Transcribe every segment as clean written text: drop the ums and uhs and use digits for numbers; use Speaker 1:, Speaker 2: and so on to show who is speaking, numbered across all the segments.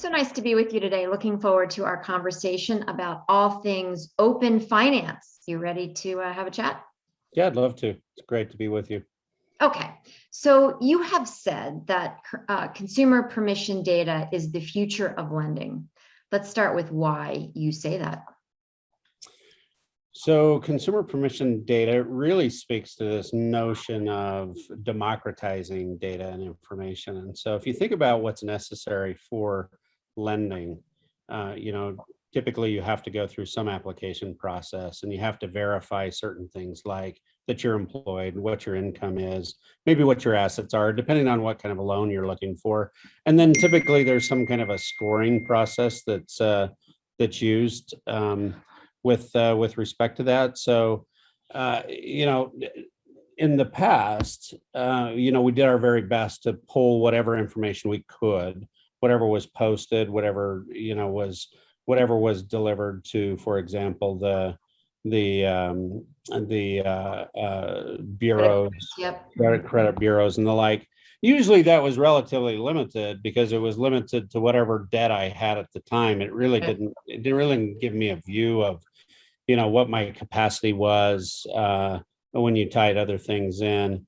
Speaker 1: So nice to be with you today. Looking forward to our conversation about all things open finance. You ready to have a chat?
Speaker 2: Yeah, I'd love to. It's great to be with you.
Speaker 1: Okay, so you have said that consumer permission data is the future of lending. Let's start with why you say that.
Speaker 2: So consumer permission data really speaks to this notion of democratizing data and information. And so if you think about what's necessary for lending, typically you have to go through some application process and you have to verify certain things like that you're employed, what your income is, maybe what your assets are, depending on what kind of a loan you're looking for. And then typically there's some kind of a scoring process that's used with respect to that. So, in the past, we did our very best to pull whatever information we could, whatever was posted, whatever was delivered to, for example, the bureaus,
Speaker 1: Yep.
Speaker 2: credit bureaus and the like. Usually that was relatively limited because it was limited to whatever debt I had at the time. It didn't really give me a view of, what my capacity was when you tied other things in.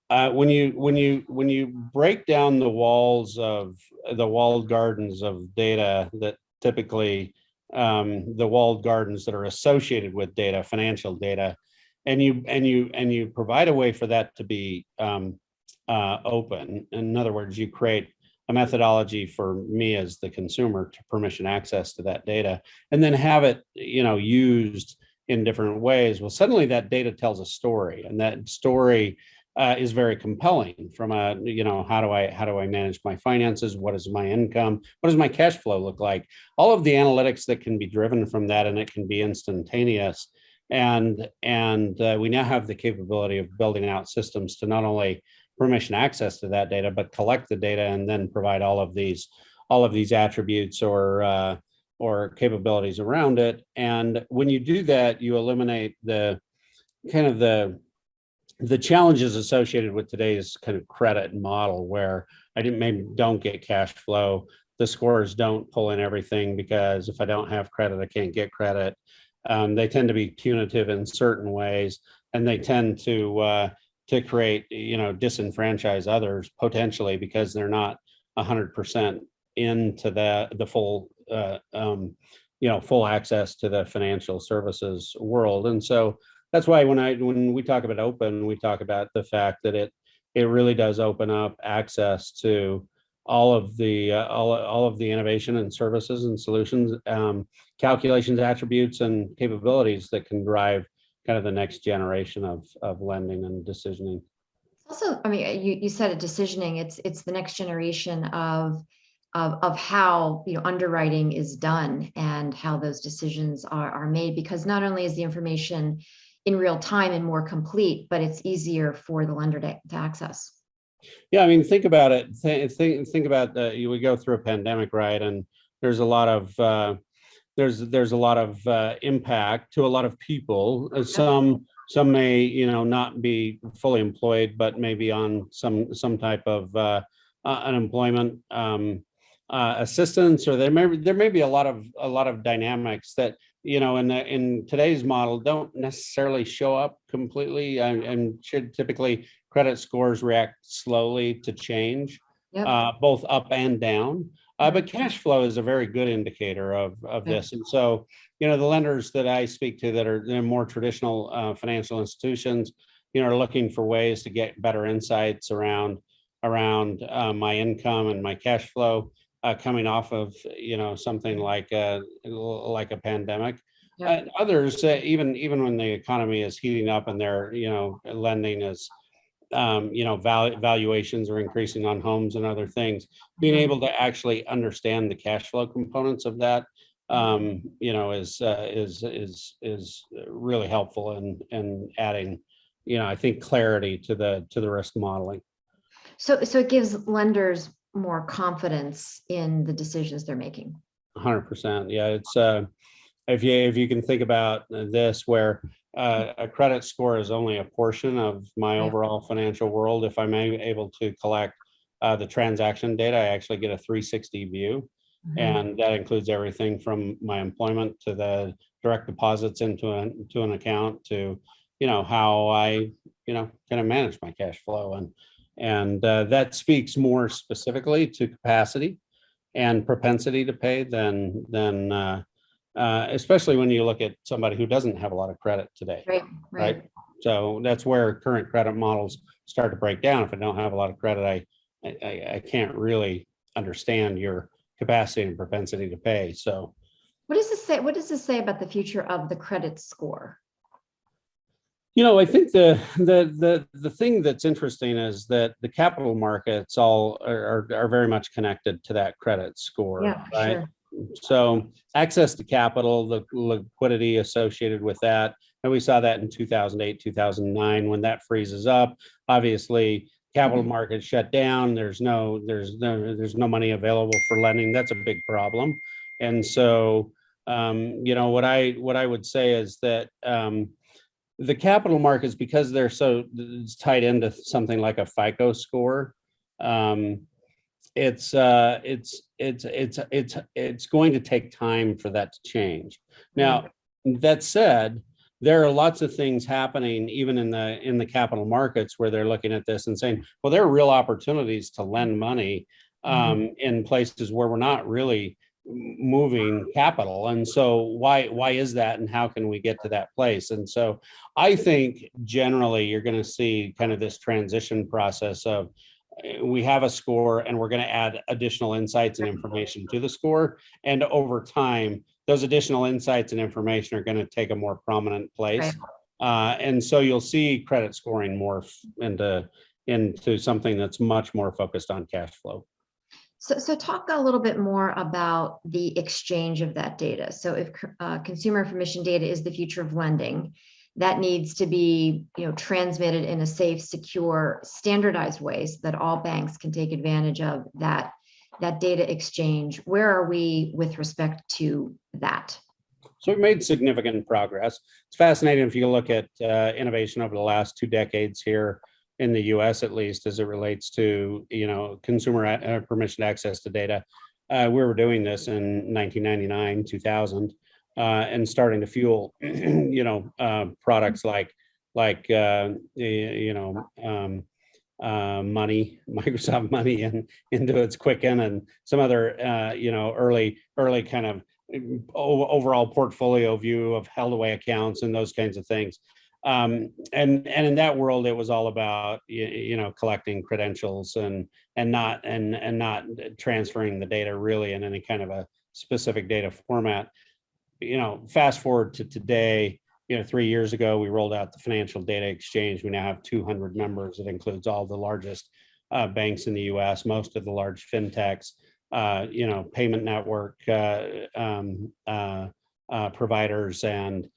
Speaker 2: When you break down the walled gardens of data that typically the walled gardens that are associated with data, financial data, and you provide a way for that to be open. In other words, you create a methodology for me as the consumer to permission access to that data, and then have it, used in different ways. Well, suddenly that data tells a story, and that story is very compelling. From a, how do I manage my finances? What is my income? What does my cash flow look like? All of the analytics that can be driven from that, and it can be instantaneous. And we now have the capability of building out systems to not only permission access to that data, but collect the data and then provide all of these attributes or capabilities around it. And when you do that, you eliminate the challenges associated with today's kind of credit model, where maybe don't get cash flow. The scores don't pull in everything because if I don't have credit, I can't get credit. They tend to be punitive in certain ways, and they tend to create, disenfranchise others potentially because they're not 100% into the full, full access to the financial services world. And so that's why when we talk about open, we talk about the fact that it really does open up access to all of the innovation and services and solutions, calculations, attributes, and capabilities that can drive kind of the next generation of lending and decisioning.
Speaker 1: Also, you said it, decisioning. It's the next generation of how underwriting is done and how those decisions are made, because not only is the information in real time and more complete, but it's easier for the lender to access.
Speaker 2: Yeah, think about it. Think about we go through a pandemic, right? And there's a lot of there's a lot of impact to a lot of people. Some may not be fully employed, but maybe on some type of unemployment assistance, or there may be a lot of dynamics that in today's model don't necessarily show up completely, and should typically credit scores react slowly to change, both up and down. But cash flow is a very good indicator of this. And so, the lenders that I speak to that are more traditional financial institutions, are looking for ways to get better insights around my income and my cash flow coming off of, something like a pandemic. Others, even when the economy is heating up and they're, lending is, valuations are increasing on homes and other things, being able to actually understand the cash flow components of that, is really helpful in adding, I think, clarity to the risk modeling.
Speaker 1: So it gives lenders more confidence in the decisions they're making.
Speaker 2: 100%. Yeah, it's if you can think about this, where a credit score is only a portion of my overall financial world. If I'm able to collect the transaction data, I actually get a 360 view. And that includes everything from my employment to the direct deposits into an account to, how I, kind of manage my cash flow. And that speaks more specifically to capacity and propensity to pay than especially when you look at somebody who doesn't have a lot of credit today. Right. So that's where current credit models start to break down. If I don't have a lot of credit, I can't really understand your capacity and propensity to pay. So
Speaker 1: what does this say? What does this say about the future of the credit score?
Speaker 2: I think the thing that's interesting is that the capital markets all are very much connected to that credit score.
Speaker 1: Yeah,
Speaker 2: right?
Speaker 1: Sure.
Speaker 2: So access to capital, the liquidity associated with that, and we saw that in 2008, 2009 when that freezes up. Obviously, capital markets shut down. There's no money available for lending. That's a big problem. And so, what I would say is that the capital markets, because they're so tied into something like a FICO score, it's going to take time for that to change. Now, that said, there are lots of things happening even in the capital markets where they're looking at this and saying, well, there are real opportunities to lend money in places where we're not really moving capital. And so why is that, and how can we get to that place? And so I think generally you're going to see kind of this transition process of we have a score and we're going to add additional insights and information to the score. And over time, those additional insights and information are going to take a more prominent place. And so you'll see credit scoring morph into something that's much more focused on cash flow.
Speaker 1: So talk a little bit more about the exchange of that data. So if consumer information data is the future of lending, that needs to be transmitted in a safe, secure, standardized ways that all banks can take advantage of that data exchange. Where are we with respect to that?
Speaker 2: So we've made significant progress. It's fascinating if you look at innovation over the last 2 decades here in the US, at least as it relates to consumer permission access to data. We were doing this in 1999, 2000, and starting to fuel products like money, Microsoft Money, and into its Quicken and some other early kind of overall portfolio view of held away accounts and those kinds of things. And in that world, it was all about collecting credentials and not transferring the data really in any kind of a specific data format. Fast forward to today. 3 years ago, we rolled out the Financial Data Exchange. We now have 200 members. It includes all the largest banks in the U.S., most of the large fintechs, payment network providers, and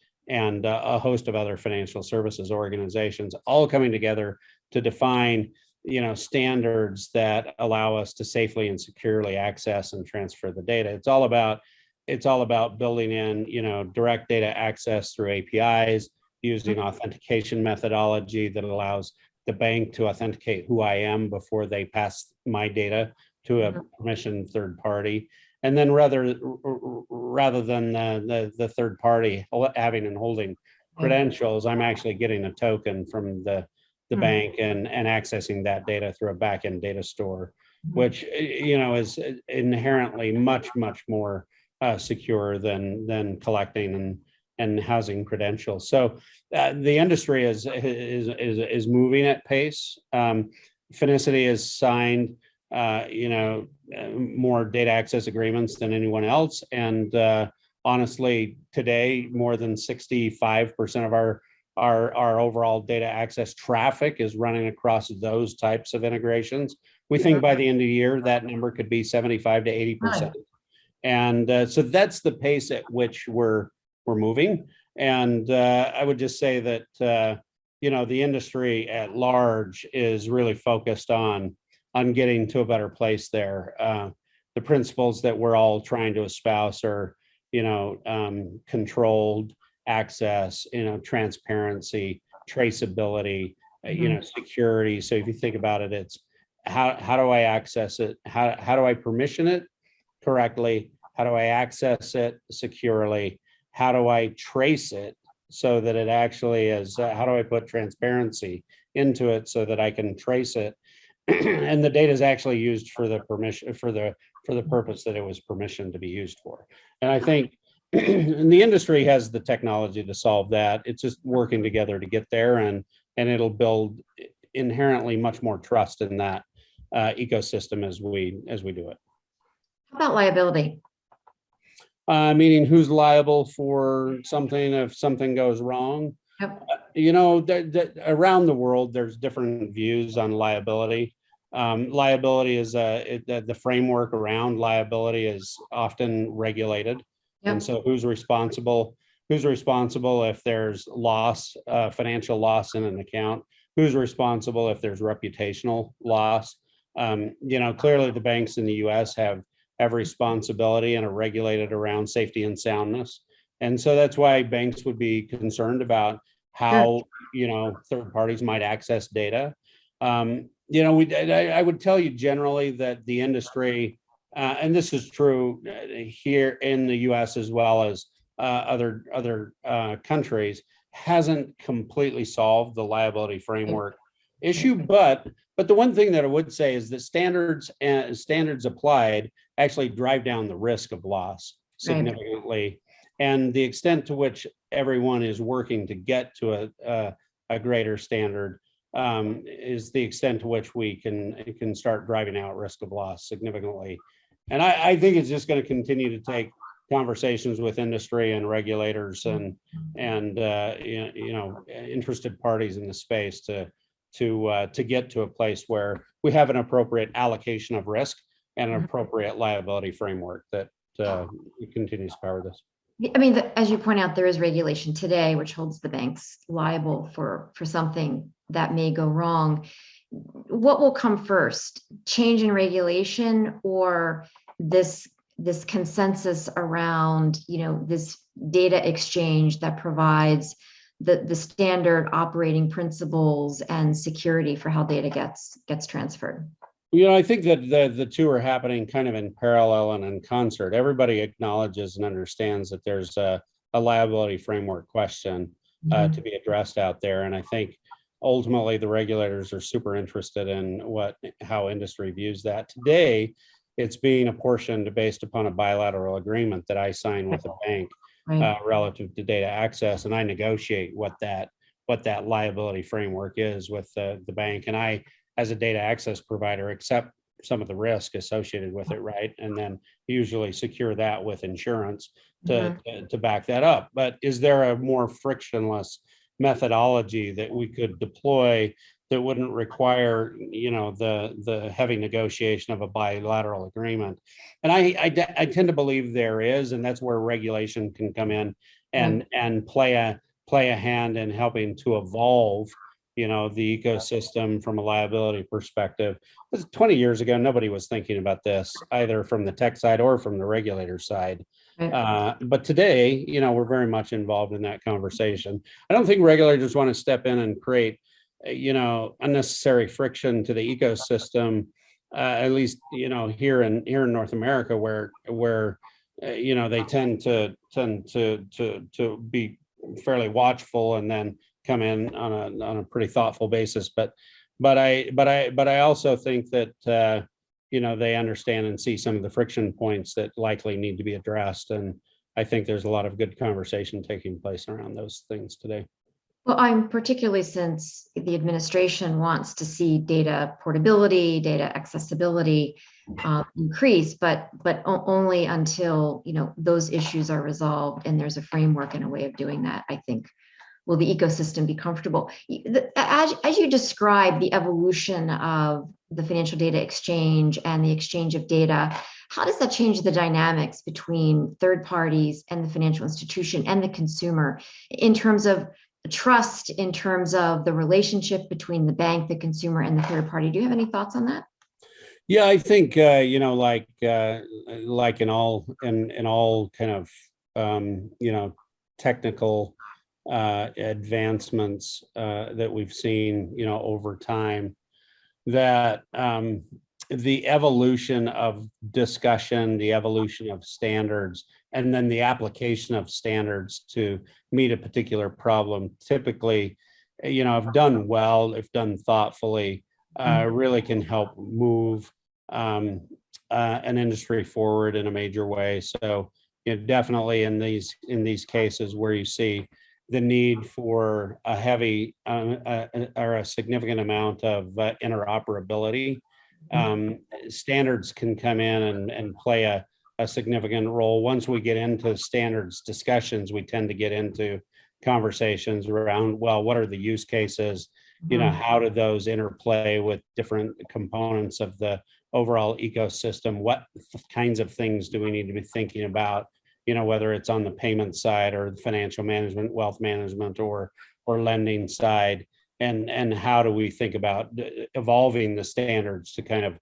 Speaker 2: a host of other financial services organizations, all coming together to define standards that allow us to safely and securely access and transfer the data. It's all about building in direct data access through APIs, using authentication methodology that allows the bank to authenticate who I am before they pass my data to a permissioned third party. And then rather than the third party having and holding credentials, I'm actually getting a token from the bank and accessing that data through a backend data store, which is inherently much more secure than collecting and housing credentials. So the industry is moving at pace. Finicity has signed more data access agreements than anyone else, and honestly, today more than 65% of our overall data access traffic is running across those types of integrations. We think by the end of the year that number could be 75 to 80%. And so that's the pace at which we're moving. And I would just say that the industry at large is really focused on getting to a better place there. The principles that we're all trying to espouse are controlled access, transparency, traceability, security. So if you think about it, it's how do I access it? How do I permission it? correctly? How do I access it securely? How do I trace it so that it actually is, how do I put transparency into it so that I can trace it? And the data is actually used for the permission, for the purpose that it was permissioned to be used for. And I think and the industry has the technology to solve that. It's just working together to get there, and it'll build inherently much more trust in that ecosystem as we do it.
Speaker 1: How about liability?
Speaker 2: Meaning who's liable for something if something goes wrong.
Speaker 1: Yep.
Speaker 2: You know, around the world, there's different views on liability. Liability is the framework around liability is often regulated.
Speaker 1: Yep.
Speaker 2: And so who's responsible? Who's responsible if there's loss, financial loss in an account? Who's responsible if there's reputational loss? You know, clearly the banks in the US have responsibility and are regulated around safety and soundness. And so that's why banks would be concerned about how, you know, third parties might access data. You know, I would tell you generally that the industry, and this is true here in the US as well as other countries, hasn't completely solved the liability framework issue. But the one thing that I would say is that standards applied actually drive down the risk of loss significantly. Right. And the extent to which everyone is working to get to a greater standard is the extent to which we can start driving out risk of loss significantly. And I think it's just going to continue to take conversations with industry and regulators and you know, interested parties in the space to get to a place where we have an appropriate allocation of risk and an appropriate liability framework that continues to power this.
Speaker 1: I mean, as you point out, there is regulation today, which holds the banks liable for something that may go wrong. What will come first, change in regulation or this consensus around, you know, this data exchange that provides the standard operating principles and security for how data gets transferred?
Speaker 2: You know, I think that the two are happening kind of in parallel and in concert. Everybody acknowledges and understands that there's a liability framework question to be addressed out there. And I think ultimately the regulators are super interested in how industry views that. Today, it's being apportioned based upon a bilateral agreement that I sign with a bank relative to data access, and I negotiate what that liability framework is with the bank. And I, as a data access provider, accept some of the risk associated with it, right? And then usually secure that with insurance to back that up. But is there a more frictionless methodology that we could deploy that wouldn't require, you know, the heavy negotiation of a bilateral agreement? And I tend to believe there is, and that's where regulation can come in and play a hand in helping to evolve, you know, the ecosystem from a liability perspective. 20 years ago, nobody was thinking about this either from the tech side or from the regulator side. But today, you know, we're very much involved in that conversation. I don't think regulators want to step in and create, you know, unnecessary friction to the ecosystem. At least, you know, here in North America, where you know, they tend to be fairly watchful and then come in on a pretty thoughtful basis. But I also think that you know, they understand and see some of the friction points that likely need to be addressed. And I think there's a lot of good conversation taking place around those things today.
Speaker 1: Well, I'm particularly since the administration wants to see data portability, data accessibility increase, but only until, you know, those issues are resolved and there's a framework and a way of doing that, I think, will the ecosystem be comfortable. As you describe the evolution of the financial data exchange and the exchange of data, how does that change the dynamics between third parties and the financial institution and the consumer in terms of trust, in terms of the relationship between the bank, the consumer, and the third party? Do you have any thoughts on that?
Speaker 2: Yeah, I think you know, like in all kind of you know, technical advancements that we've seen, you know, over time, that the evolution of discussion, the evolution of standards, and then the application of standards to meet a particular problem, typically, if done well, if done thoughtfully, really can help move an industry forward in a major way. So, definitely in these cases where you see the need for a heavy or a significant amount of interoperability, standards can come in and play a significant role. Once we get into standards discussions, we tend to get into conversations around, well, what are the use cases? How do those interplay with different components of the overall ecosystem? What kinds of things do we need to be thinking about? Whether it's on the payment side or the financial management, wealth management, or lending side, and how do we think about evolving the standards to kind of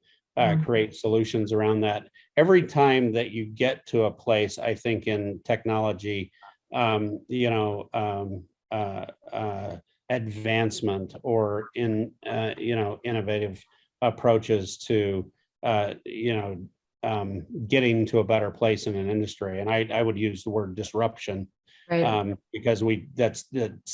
Speaker 2: create solutions around that? Every time that you get to a place, I think in technology, advancement or in innovative approaches to getting to a better place in an industry, and I would use the word disruption,
Speaker 1: Right.
Speaker 2: because that's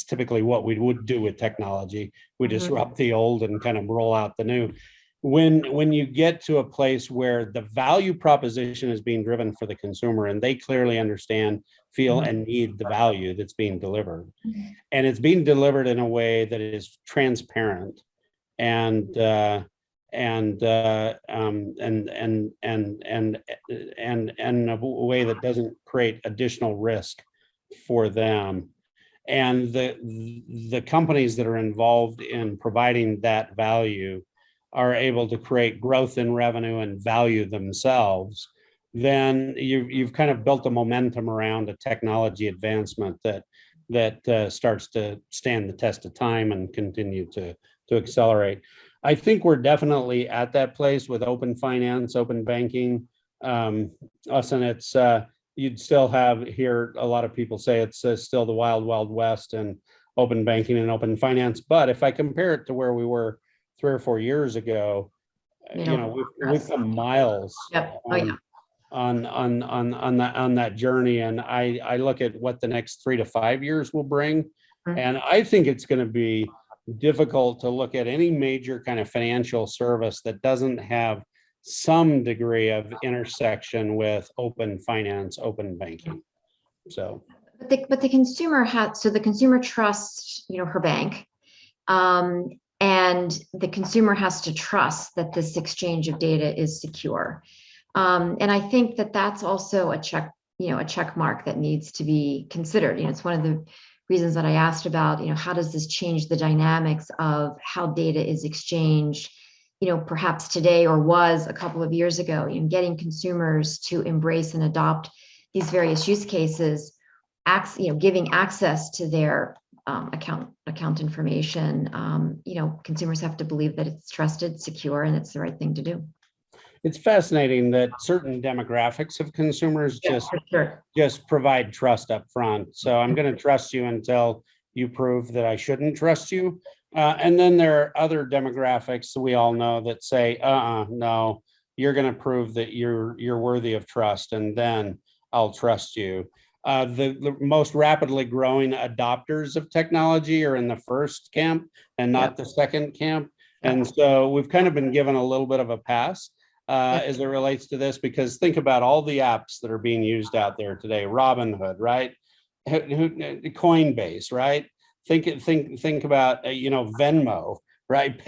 Speaker 2: typically what we would do with technology. We disrupt the old and kind of roll out the new. When you get to a place where the value proposition is being driven for the consumer and they clearly understand, feel, and need the value that's being delivered, and it's being delivered in a way that is transparent and a way that doesn't create additional risk for them, and the companies that are involved in providing that value are able to create growth in revenue and value themselves, then you've kind of built a momentum around a technology advancement that starts to stand the test of time and continue to accelerate. I think we're definitely at that place with open finance, open banking. Austin, it's you'd still have here a lot of people say it's still the wild, wild west and open banking and open finance. But if I compare it to where we were 3 or 4 years ago, we've come miles.
Speaker 1: Yep. Oh, yeah.
Speaker 2: On that journey, and I look at what the next 3 to 5 years will bring, and I think it's going to be difficult to look at any major kind of financial service that doesn't have some degree of intersection with open finance, open banking. So,
Speaker 1: but the consumer the consumer trusts, her bank, and the consumer has to trust that this exchange of data is secure. And I think that that's also a check mark that needs to be considered. It's one of the reasons that I asked about, how does this change the dynamics of how data is exchanged, perhaps today or was a couple of years ago, getting consumers to embrace and adopt these various use cases, giving access to their account information. Consumers have to believe that it's trusted, secure, and it's the right thing to do.
Speaker 2: It's fascinating that certain demographics of consumers just provide trust up front. So I'm going to trust you until you prove that I shouldn't trust you. And then there are other demographics we all know that say, no, you're going to prove that you're worthy of trust, and then I'll trust you. The most rapidly growing adopters of technology are in the first camp and not the second camp. And so we've kind of been given a little bit of a pass as it relates to this, because think about all the apps that are being used out there today. Robinhood, right? Coinbase, right? Think about Venmo, right?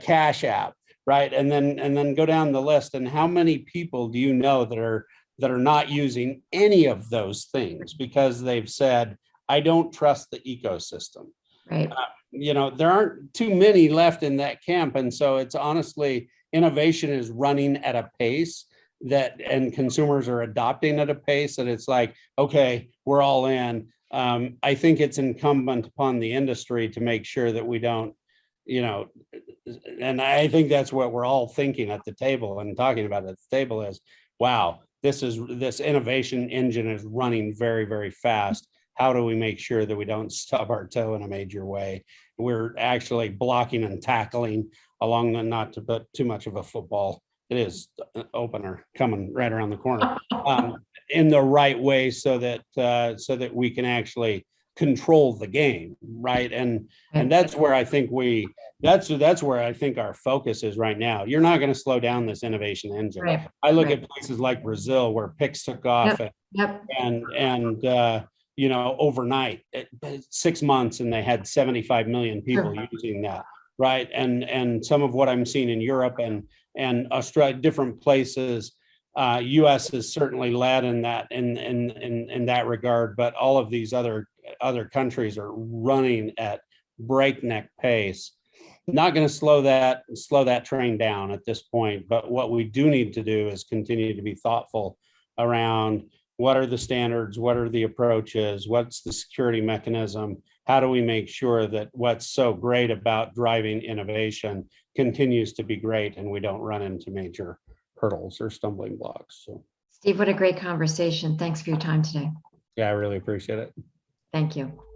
Speaker 2: Cash App, right? And then go down the list, and how many people do you know that are not using any of those things because they've said, I don't trust the ecosystem.
Speaker 1: Right.
Speaker 2: There aren't too many left in that camp, and so it's honestly, innovation is running at a pace and consumers are adopting at a pace that it's like, okay, we're all in. I think it's incumbent upon the industry to make sure that we don't, and I think that's what we're all thinking at the table and talking about at the table is, wow, this innovation engine is running very, very fast. How do we make sure that we don't stub our toe in a major way? We're actually blocking and tackling along the, not to put too much of a football, it is an opener coming right around the corner, in the right way, so that we can actually control the game, right? And that's where I think that's where I think our focus is right now. You're not going to slow down this innovation engine.
Speaker 1: Right.
Speaker 2: I look at places like Brazil where PIX took off,
Speaker 1: Yep.
Speaker 2: and you know, overnight, 6 months, and they had 75 million people using that, right? And some of what I'm seeing in Europe and Australia, different places, US is certainly led in that regard, but all of these other countries are running at breakneck pace. Not going to slow that train down at this point, but what we do need to do is continue to be thoughtful around what are the standards, what are the approaches, what's the security mechanism, how do we make sure that what's so great about driving innovation continues to be great and we don't run into major hurdles or stumbling blocks. So,
Speaker 1: Steve, what a great conversation. Thanks for your time today.
Speaker 2: yeah, I really appreciate it.
Speaker 1: Thank you.